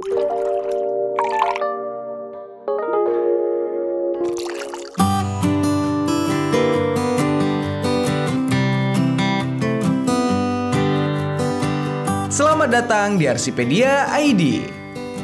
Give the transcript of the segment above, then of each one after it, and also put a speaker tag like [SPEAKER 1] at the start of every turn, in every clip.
[SPEAKER 1] Selamat datang di Arsipedia ID.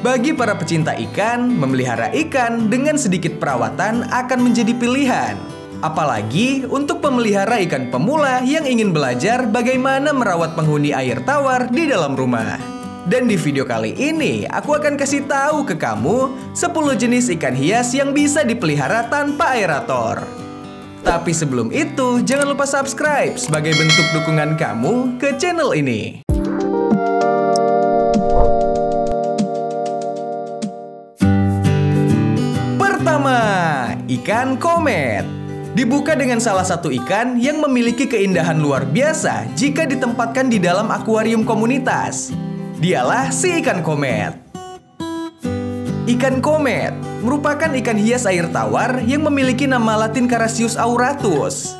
[SPEAKER 1] Bagi para pecinta ikan, memelihara ikan dengan sedikit perawatan akan menjadi pilihan. Apalagi untuk pemelihara ikan pemula yang ingin belajar bagaimana merawat penghuni air tawar di dalam rumah. Dan di video kali ini, aku akan kasih tahu ke kamu 10 jenis ikan hias yang bisa dipelihara tanpa aerator. Tapi sebelum itu, jangan lupa subscribe sebagai bentuk dukungan kamu ke channel ini. Pertama, ikan komet. Dibuka dengan salah satu ikan yang memiliki keindahan luar biasa jika ditempatkan di dalam akuarium komunitas. Dialah si ikan komet. Ikan komet merupakan ikan hias air tawar yang memiliki nama Latin Carassius auratus.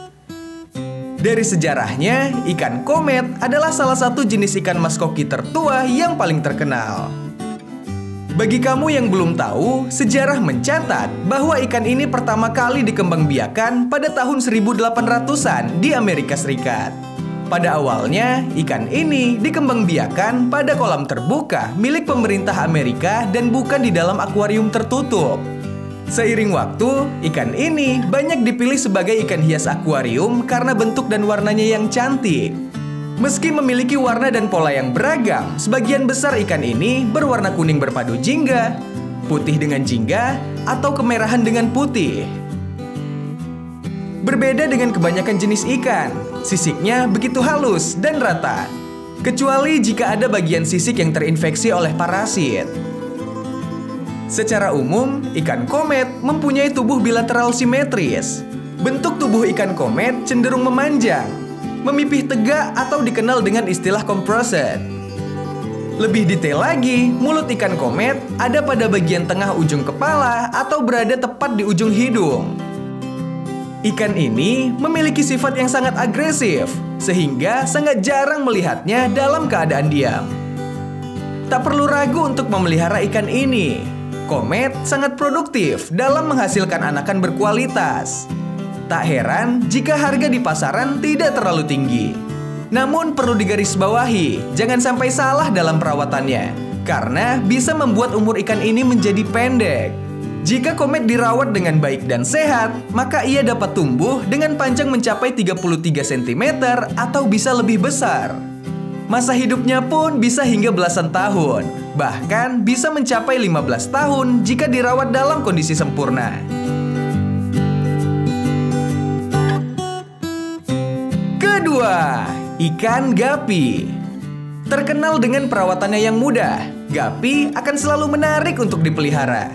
[SPEAKER 1] Dari sejarahnya, ikan komet adalah salah satu jenis ikan mas koki tertua yang paling terkenal. Bagi kamu yang belum tahu, sejarah mencatat bahwa ikan ini pertama kali dikembangbiakan pada tahun 1800-an di Amerika Serikat. Pada awalnya, ikan ini dikembangbiakan pada kolam terbuka milik pemerintah Amerika dan bukan di dalam akuarium tertutup. Seiring waktu, ikan ini banyak dipilih sebagai ikan hias akuarium karena bentuk dan warnanya yang cantik. Meski memiliki warna dan pola yang beragam, sebagian besar ikan ini berwarna kuning berpadu jingga, putih dengan jingga, atau kemerahan dengan putih. Berbeda dengan kebanyakan jenis ikan, sisiknya begitu halus dan rata, kecuali jika ada bagian sisik yang terinfeksi oleh parasit. Secara umum, ikan komet mempunyai tubuh bilateral simetris. Bentuk tubuh ikan komet cenderung memanjang, memipih tegak atau dikenal dengan istilah composite. Lebih detail lagi, mulut ikan komet ada pada bagian tengah ujung kepala atau berada tepat di ujung hidung. Ikan ini memiliki sifat yang sangat agresif, sehingga sangat jarang melihatnya dalam keadaan diam. Tak perlu ragu untuk memelihara ikan ini. Komet sangat produktif dalam menghasilkan anakan berkualitas. Tak heran jika harga di pasaran tidak terlalu tinggi. Namun perlu digarisbawahi, jangan sampai salah dalam perawatannya, karena bisa membuat umur ikan ini menjadi pendek. Jika komet dirawat dengan baik dan sehat, maka ia dapat tumbuh dengan panjang mencapai 33 cm atau bisa lebih besar. Masa hidupnya pun bisa hingga belasan tahun, bahkan bisa mencapai 15 tahun jika dirawat dalam kondisi sempurna. Kedua, ikan gapi. Terkenal dengan perawatannya yang mudah, gapi akan selalu menarik untuk dipelihara.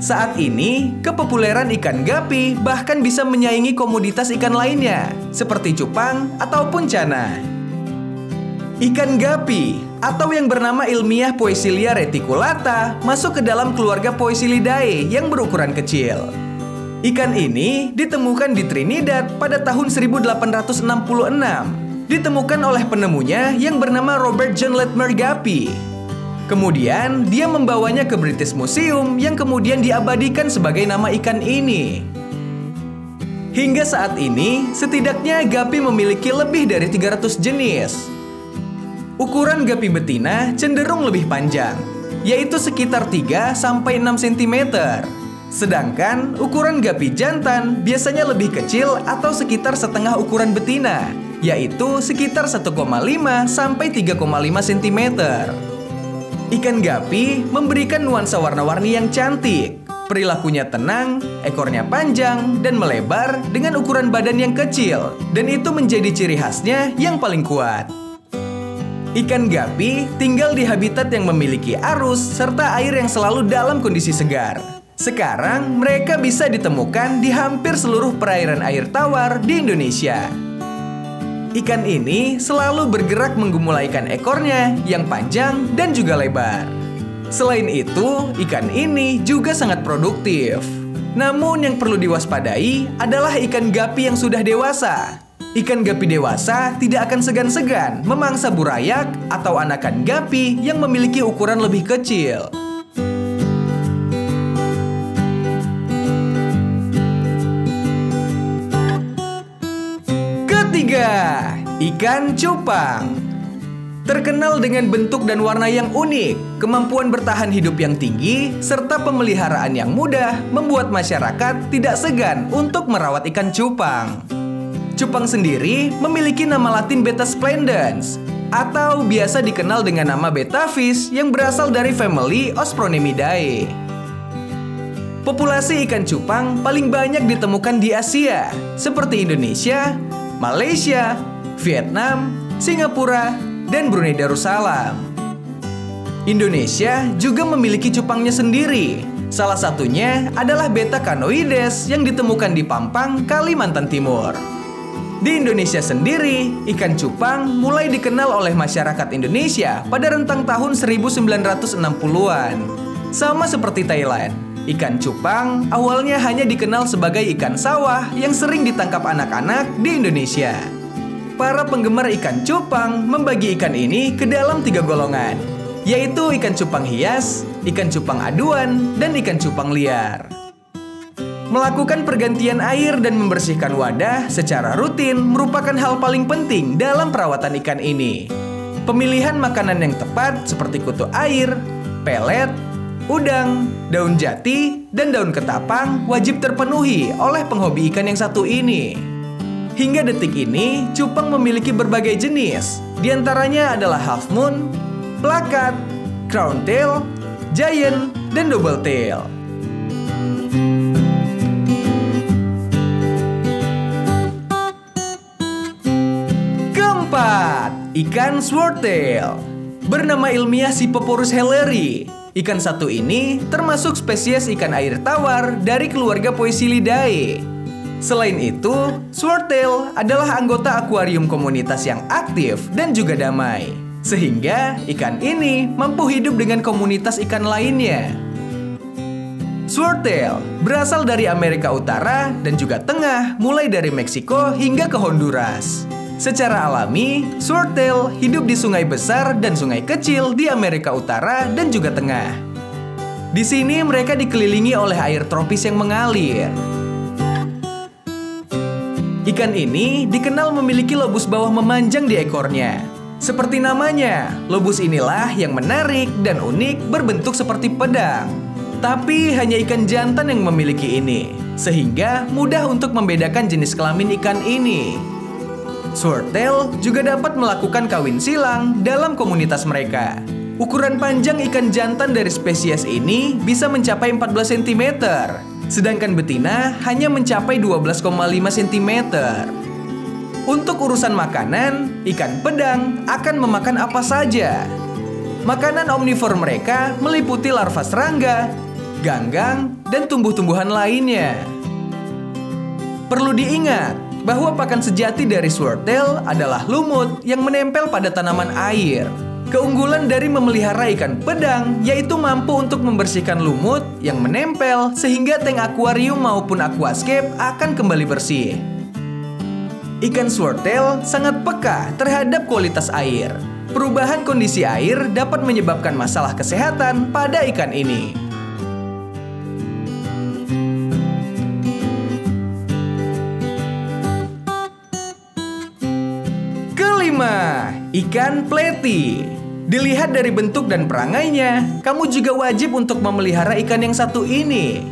[SPEAKER 1] Saat ini, kepopuleran ikan gapi bahkan bisa menyaingi komoditas ikan lainnya, seperti cupang ataupun cana. Ikan gapi, atau yang bernama ilmiah Poecilia reticulata, masuk ke dalam keluarga Poecilidae yang berukuran kecil. Ikan ini ditemukan di Trinidad pada tahun 1866. Ditemukan oleh penemunya yang bernama Robert John Latimer Guppy. Kemudian dia membawanya ke British Museum yang kemudian diabadikan sebagai nama ikan ini. Hingga saat ini, setidaknya gapi memiliki lebih dari 300 jenis. Ukuran gapi betina cenderung lebih panjang, yaitu sekitar 3-6 cm. Sedangkan ukuran gapi jantan biasanya lebih kecil atau sekitar setengah ukuran betina, yaitu sekitar 1,5 sampai 3,5 cm. Ikan gapi memberikan nuansa warna-warni yang cantik. Perilakunya tenang, ekornya panjang dan melebar dengan ukuran badan yang kecil, dan itu menjadi ciri khasnya yang paling kuat. Ikan gapi tinggal di habitat yang memiliki arus serta air yang selalu dalam kondisi segar. Sekarang mereka bisa ditemukan di hampir seluruh perairan air tawar di Indonesia. Ikan ini selalu bergerak menggemulaikan ekornya yang panjang dan juga lebar. Selain itu, ikan ini juga sangat produktif. Namun yang perlu diwaspadai adalah ikan gapi yang sudah dewasa. Ikan gapi dewasa tidak akan segan-segan memangsa burayak atau anakan gapi yang memiliki ukuran lebih kecil. Ketiga, ikan cupang. Terkenal dengan bentuk dan warna yang unik, kemampuan bertahan hidup yang tinggi, serta pemeliharaan yang mudah membuat masyarakat tidak segan untuk merawat ikan cupang. Cupang sendiri memiliki nama latin Betta splendens, atau biasa dikenal dengan nama betta fish yang berasal dari family Ospronemidae. Populasi ikan cupang paling banyak ditemukan di Asia, seperti Indonesia, Malaysia, Vietnam, Singapura, dan Brunei Darussalam. Indonesia juga memiliki cupangnya sendiri. Salah satunya adalah Betta canoides yang ditemukan di Pampang, Kalimantan Timur. Di Indonesia sendiri, ikan cupang mulai dikenal oleh masyarakat Indonesia pada rentang tahun 1960-an. Sama seperti Thailand, ikan cupang awalnya hanya dikenal sebagai ikan sawah yang sering ditangkap anak-anak di Indonesia. Para penggemar ikan cupang membagi ikan ini ke dalam 3 golongan, yaitu ikan cupang hias, ikan cupang aduan, dan ikan cupang liar. Melakukan pergantian air dan membersihkan wadah secara rutin merupakan hal paling penting dalam perawatan ikan ini. Pemilihan makanan yang tepat seperti kutu air, pelet, udang, daun jati, dan daun ketapang wajib terpenuhi oleh penghobi ikan yang satu ini. Hingga detik ini, cupang memiliki berbagai jenis. Di antaranya adalah half moon, plakat, crown tail, giant, dan double tail. Keempat, ikan swordtail. Bernama ilmiah Siphoporus helleri. Ikan satu ini termasuk spesies ikan air tawar dari keluarga Poecilidae. Selain itu, swordtail adalah anggota akuarium komunitas yang aktif dan juga damai. Sehingga ikan ini mampu hidup dengan komunitas ikan lainnya. Swordtail berasal dari Amerika Utara dan juga Tengah, mulai dari Meksiko hingga ke Honduras. Secara alami, swordtail hidup di sungai besar dan sungai kecil di Amerika Utara dan juga Tengah. Di sini mereka dikelilingi oleh air tropis yang mengalir. Ikan ini dikenal memiliki lobus bawah memanjang di ekornya. Seperti namanya, lobus inilah yang menarik dan unik berbentuk seperti pedang. Tapi hanya ikan jantan yang memiliki ini, sehingga mudah untuk membedakan jenis kelamin ikan ini. Swordtail juga dapat melakukan kawin silang dalam komunitas mereka. Ukuran panjang ikan jantan dari spesies ini bisa mencapai 14 cm. Sedangkan betina hanya mencapai 12,5 cm. Untuk urusan makanan, ikan pedang akan memakan apa saja. Makanan omnivor mereka meliputi larva serangga, ganggang, dan tumbuh-tumbuhan lainnya. Perlu diingat bahwa pakan sejati dari swordtail adalah lumut yang menempel pada tanaman air. Keunggulan dari memelihara ikan pedang yaitu mampu untuk membersihkan lumut yang menempel sehingga tank akuarium maupun aquascape akan kembali bersih. Ikan swordtail sangat peka terhadap kualitas air. Perubahan kondisi air dapat menyebabkan masalah kesehatan pada ikan ini. Kelima, ikan platy. Dilihat dari bentuk dan perangainya, kamu juga wajib untuk memelihara ikan yang satu ini.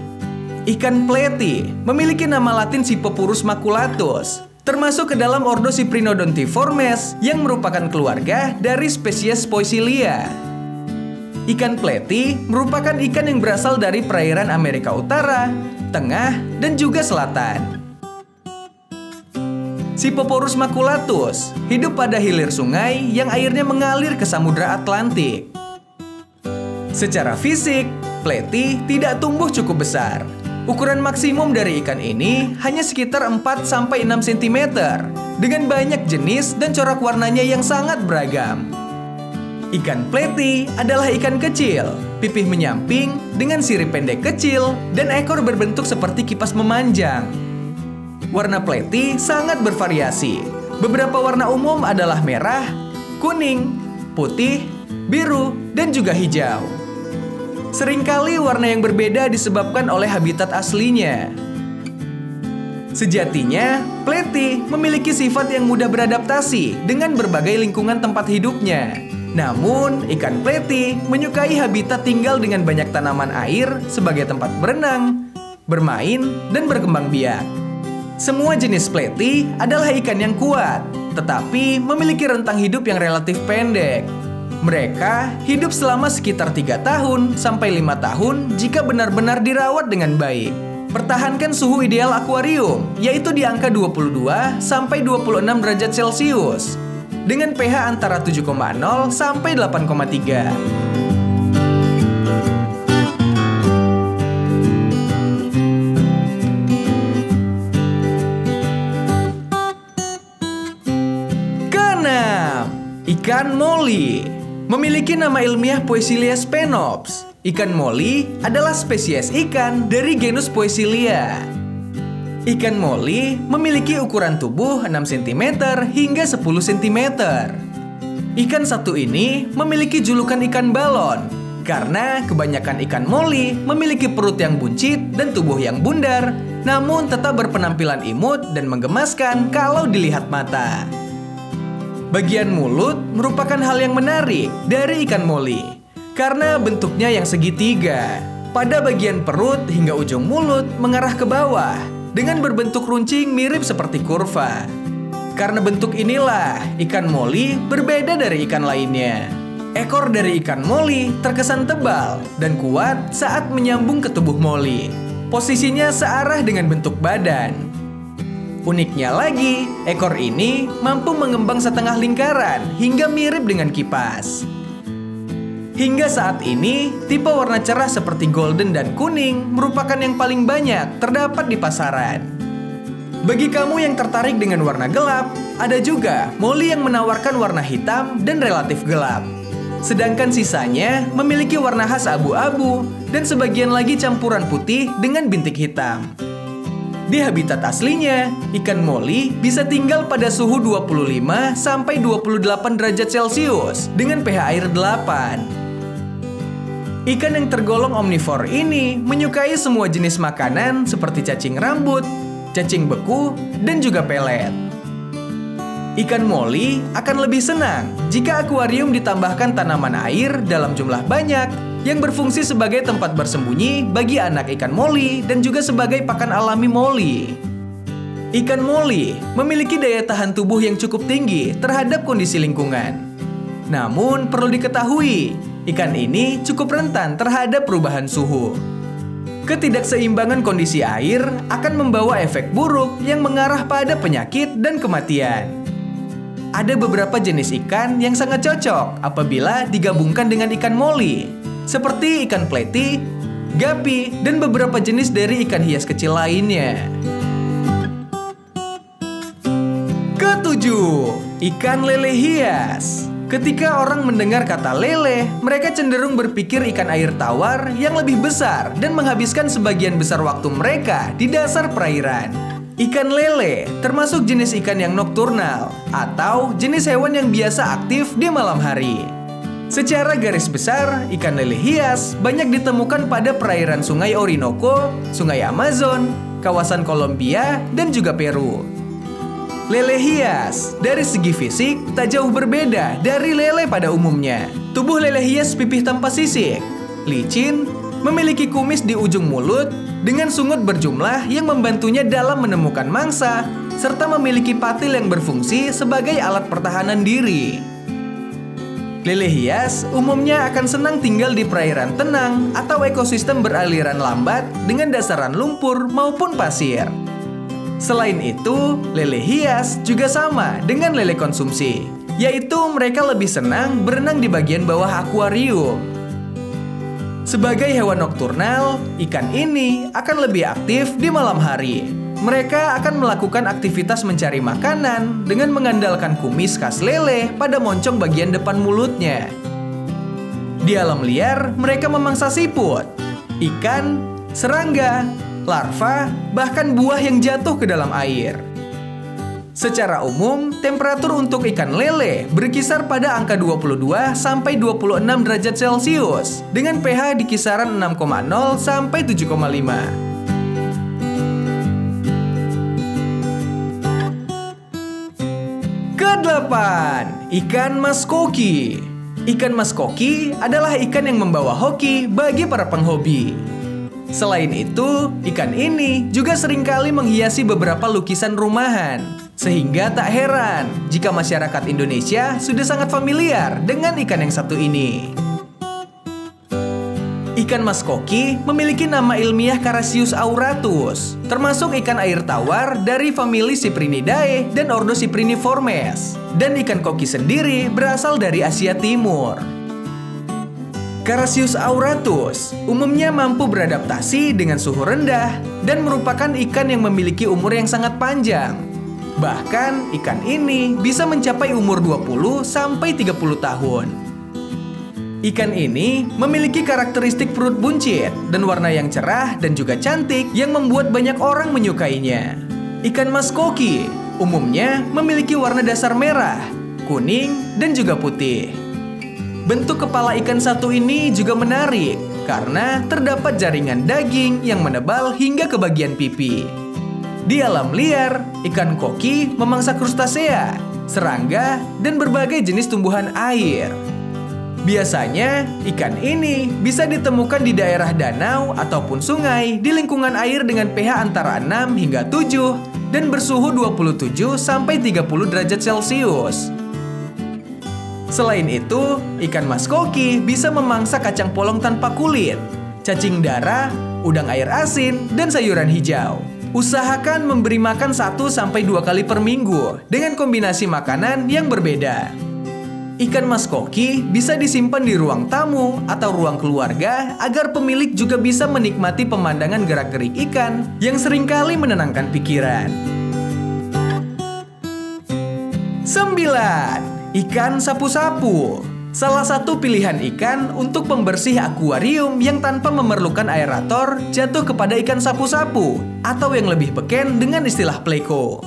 [SPEAKER 1] Ikan platy memiliki nama latin Siphoporus maculatus, termasuk ke dalam ordo Cyprinodontiformes yang merupakan keluarga dari spesies Poecilia. Ikan platy merupakan ikan yang berasal dari perairan Amerika Utara, Tengah, dan juga Selatan. Siphoporus maculatus hidup pada hilir sungai yang airnya mengalir ke Samudra Atlantik. Secara fisik, platy tidak tumbuh cukup besar. Ukuran maksimum dari ikan ini hanya sekitar 4-6 cm, dengan banyak jenis dan corak warnanya yang sangat beragam. Ikan platy adalah ikan kecil, pipih menyamping dengan sirip pendek kecil dan ekor berbentuk seperti kipas memanjang. Warna platy sangat bervariasi, Beberapa warna umum adalah merah, kuning, putih, biru, dan juga hijau. Seringkali warna yang berbeda disebabkan oleh habitat aslinya. Sejatinya, Platy memiliki sifat yang mudah beradaptasi dengan berbagai lingkungan tempat hidupnya. Namun, ikan Platy menyukai habitat tinggal dengan banyak tanaman air sebagai tempat berenang, bermain, dan berkembang biak. Semua jenis Platy adalah ikan yang kuat, tetapi memiliki rentang hidup yang relatif pendek. Mereka hidup selama sekitar 3 tahun sampai 5 tahun jika benar-benar dirawat dengan baik. Pertahankan suhu ideal akuarium, yaitu di angka 22 sampai 26 derajat Celcius, dengan pH antara 7,0 sampai 8,3. Keenam, ikan molly. Memiliki nama ilmiah Poecilia spenops. Ikan molly adalah spesies ikan dari genus Poecilia. Ikan molly memiliki ukuran tubuh 6 cm hingga 10 cm. Ikan satu ini memiliki julukan ikan balon karena kebanyakan ikan molly memiliki perut yang buncit dan tubuh yang bundar, namun tetap berpenampilan imut dan menggemaskan kalau dilihat mata. Bagian mulut merupakan hal yang menarik dari ikan molly karena bentuknya yang segitiga. Pada bagian perut hingga ujung mulut mengarah ke bawah dengan berbentuk runcing mirip seperti kurva. Karena bentuk inilah ikan molly berbeda dari ikan lainnya. Ekor dari ikan molly terkesan tebal dan kuat saat menyambung ke tubuh molly. Posisinya searah dengan bentuk badan. Uniknya lagi, ekor ini mampu mengembang setengah lingkaran hingga mirip dengan kipas. Hingga saat ini, tipe warna cerah seperti golden dan kuning merupakan yang paling banyak terdapat di pasaran. Bagi kamu yang tertarik dengan warna gelap, ada juga molly yang menawarkan warna hitam dan relatif gelap. Sedangkan sisanya memiliki warna khas abu-abu dan sebagian lagi campuran putih dengan bintik hitam. Di habitat aslinya, ikan molly bisa tinggal pada suhu 25 sampai 28 derajat Celcius dengan pH air 8. Ikan yang tergolong omnivor ini menyukai semua jenis makanan seperti cacing rambut, cacing beku, dan juga pelet. Ikan molly akan lebih senang jika akuarium ditambahkan tanaman air dalam jumlah banyak yang berfungsi sebagai tempat bersembunyi bagi anak ikan molly dan juga sebagai pakan alami molly. Ikan molly memiliki daya tahan tubuh yang cukup tinggi terhadap kondisi lingkungan. Namun perlu diketahui, ikan ini cukup rentan terhadap perubahan suhu. Ketidakseimbangan kondisi air akan membawa efek buruk yang mengarah pada penyakit dan kematian. Ada beberapa jenis ikan yang sangat cocok apabila digabungkan dengan ikan molly, seperti ikan Platy, guppy, dan beberapa jenis dari ikan hias kecil lainnya. Ketujuh, ikan lele hias. Ketika orang mendengar kata lele, mereka cenderung berpikir ikan air tawar yang lebih besar dan menghabiskan sebagian besar waktu mereka di dasar perairan. Ikan lele termasuk jenis ikan yang nokturnal atau jenis hewan yang biasa aktif di malam hari. Secara garis besar, ikan lele hias banyak ditemukan pada perairan Sungai Orinoco, Sungai Amazon, kawasan Kolombia, dan juga Peru. Lele hias dari segi fisik tak jauh berbeda dari lele pada umumnya. Tubuh lele hias pipih tanpa sisik, licin, memiliki kumis di ujung mulut dengan sungut berjumlah yang membantunya dalam menemukan mangsa, serta memiliki patil yang berfungsi sebagai alat pertahanan diri. Lele hias umumnya akan senang tinggal di perairan tenang atau ekosistem beraliran lambat dengan dasaran lumpur maupun pasir. Selain itu, lele hias juga sama dengan lele konsumsi, yaitu mereka lebih senang berenang di bagian bawah akuarium. Sebagai hewan nokturnal, ikan ini akan lebih aktif di malam hari. Mereka akan melakukan aktivitas mencari makanan dengan mengandalkan kumis khas lele pada moncong bagian depan mulutnya. Di alam liar, mereka memangsa siput, ikan, serangga, larva, bahkan buah yang jatuh ke dalam air. Secara umum, temperatur untuk ikan lele berkisar pada angka 22 sampai 26 derajat Celcius dengan pH di kisaran 6,0 sampai 7,5. Kedelapan, ikan maskoki. Ikan maskoki adalah ikan yang membawa hoki bagi para penghobi. Selain itu, ikan ini juga seringkali menghiasi beberapa lukisan rumahan. Sehingga tak heran jika masyarakat Indonesia sudah sangat familiar dengan ikan yang satu ini. Ikan maskoki memiliki nama ilmiah Carassius auratus, termasuk ikan air tawar dari famili Cyprinidae dan ordo Cypriniformes. Dan ikan koki sendiri berasal dari Asia Timur. Carassius auratus umumnya mampu beradaptasi dengan suhu rendah dan merupakan ikan yang memiliki umur yang sangat panjang. Bahkan ikan ini bisa mencapai umur 20 sampai 30 tahun. Ikan ini memiliki karakteristik perut buncit dan warna yang cerah dan juga cantik yang membuat banyak orang menyukainya. Ikan maskoki umumnya memiliki warna dasar merah, kuning, dan juga putih. Bentuk kepala ikan satu ini juga menarik karena terdapat jaringan daging yang menebal hingga ke bagian pipi. Di alam liar, ikan koki memangsa krustasea, serangga, dan berbagai jenis tumbuhan air. Biasanya, ikan ini bisa ditemukan di daerah danau ataupun sungai di lingkungan air dengan pH antara 6 hingga 7 dan bersuhu 27 sampai 30 derajat Celcius. Selain itu, ikan maskoki bisa memangsa kacang polong tanpa kulit, cacing dara, udang air asin, dan sayuran hijau. Usahakan memberi makan 1 sampai 2 kali per minggu dengan kombinasi makanan yang berbeda. Ikan maskoki bisa disimpan di ruang tamu atau ruang keluarga agar pemilik juga bisa menikmati pemandangan gerak-gerik ikan yang seringkali menenangkan pikiran. 9. Ikan sapu-sapu. Salah satu pilihan ikan untuk pembersih akuarium yang tanpa memerlukan aerator jatuh kepada ikan sapu-sapu atau yang lebih beken dengan istilah pleko.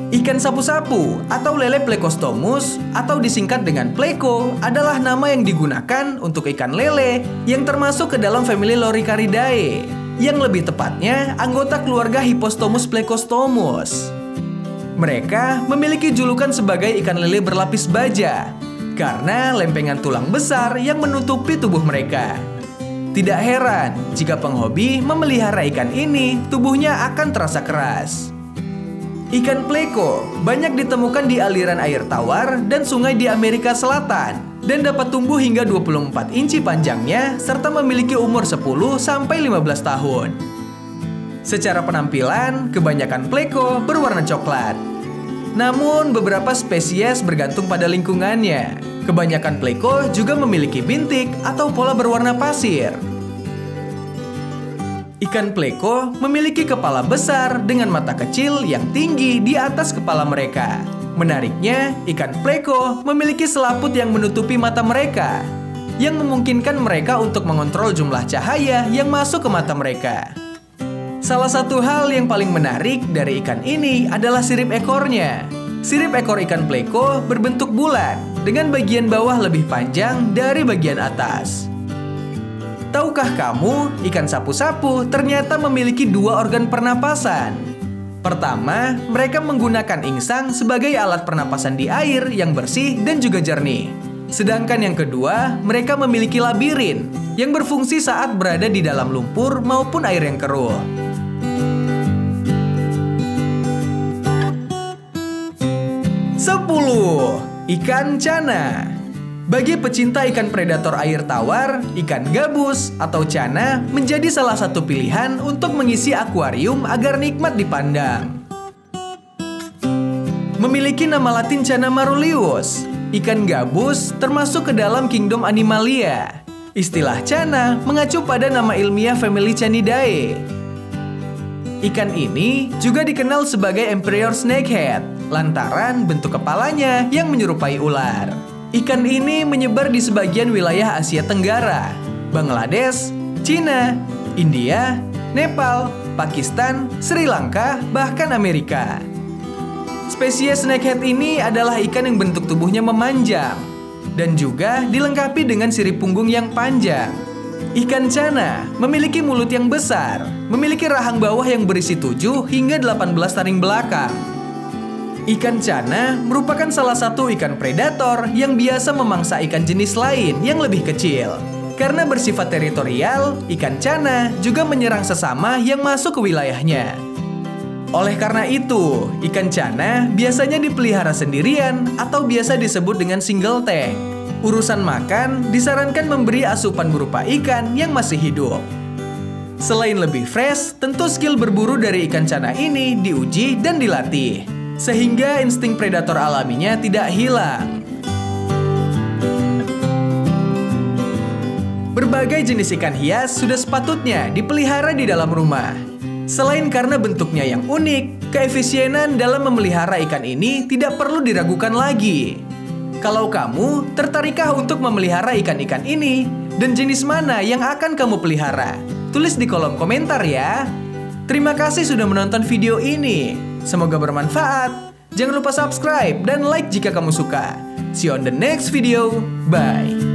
[SPEAKER 1] Ikan sapu-sapu atau lele Plecostomus atau disingkat dengan pleko adalah nama yang digunakan untuk ikan lele yang termasuk ke dalam famili Loricaridae, yang lebih tepatnya anggota keluarga Hippostomus plecostomus. Mereka memiliki julukan sebagai ikan lele berlapis baja karena lempengan tulang besar yang menutupi tubuh mereka. Tidak heran jika penghobi memelihara ikan ini, tubuhnya akan terasa keras. Ikan pleko banyak ditemukan di aliran air tawar dan sungai di Amerika Selatan dan dapat tumbuh hingga 24 inci panjangnya serta memiliki umur 10 sampai 15 tahun. Secara penampilan, kebanyakan pleko berwarna coklat. Namun beberapa spesies bergantung pada lingkungannya. Kebanyakan pleko juga memiliki bintik atau pola berwarna pasir. Ikan pleko memiliki kepala besar dengan mata kecil yang tinggi di atas kepala mereka. Menariknya, ikan pleko memiliki selaput yang menutupi mata mereka, yang memungkinkan mereka untuk mengontrol jumlah cahaya yang masuk ke mata mereka. Salah satu hal yang paling menarik dari ikan ini adalah sirip ekornya. Sirip ekor ikan pleko berbentuk bulat, dengan bagian bawah lebih panjang dari bagian atas. Tahukah kamu, ikan sapu-sapu ternyata memiliki 2 organ pernapasan? Pertama, mereka menggunakan insang sebagai alat pernapasan di air yang bersih dan juga jernih. Sedangkan yang kedua, mereka memiliki labirin yang berfungsi saat berada di dalam lumpur maupun air yang keruh. 10. Ikan cana. Bagi pecinta ikan predator air tawar, ikan gabus atau cana menjadi salah satu pilihan untuk mengisi akuarium agar nikmat dipandang. Memiliki nama latin Channa marulius, ikan gabus termasuk ke dalam kingdom Animalia. Istilah cana mengacu pada nama ilmiah famili Chanidae. Ikan ini juga dikenal sebagai Emperor Snakehead lantaran bentuk kepalanya yang menyerupai ular. Ikan ini menyebar di sebagian wilayah Asia Tenggara, Bangladesh, Cina, India, Nepal, Pakistan, Sri Lanka, bahkan Amerika. Spesies snakehead ini adalah ikan yang bentuk tubuhnya memanjang dan juga dilengkapi dengan sirip punggung yang panjang. Ikan cana memiliki mulut yang besar, memiliki rahang bawah yang berisi 7 hingga 18 taring belakang. Ikan cana merupakan salah satu ikan predator yang biasa memangsa ikan jenis lain yang lebih kecil. Karena bersifat teritorial, ikan cana juga menyerang sesama yang masuk ke wilayahnya. Oleh karena itu, ikan cana biasanya dipelihara sendirian atau biasa disebut dengan single tank. Urusan makan disarankan memberi asupan berupa ikan yang masih hidup. Selain lebih fresh, tentu skill berburu dari ikan cana ini diuji dan dilatih, sehingga insting predator alaminya tidak hilang. Berbagai jenis ikan hias sudah sepatutnya dipelihara di dalam rumah. Selain karena bentuknya yang unik, keefisienan dalam memelihara ikan ini tidak perlu diragukan lagi. Kalau kamu tertarikkah untuk memelihara ikan-ikan ini? Dan jenis mana yang akan kamu pelihara? Tulis di kolom komentar ya. Terima kasih sudah menonton video ini. Semoga bermanfaat. Jangan lupa subscribe dan like jika kamu suka. See you on the next video. Bye.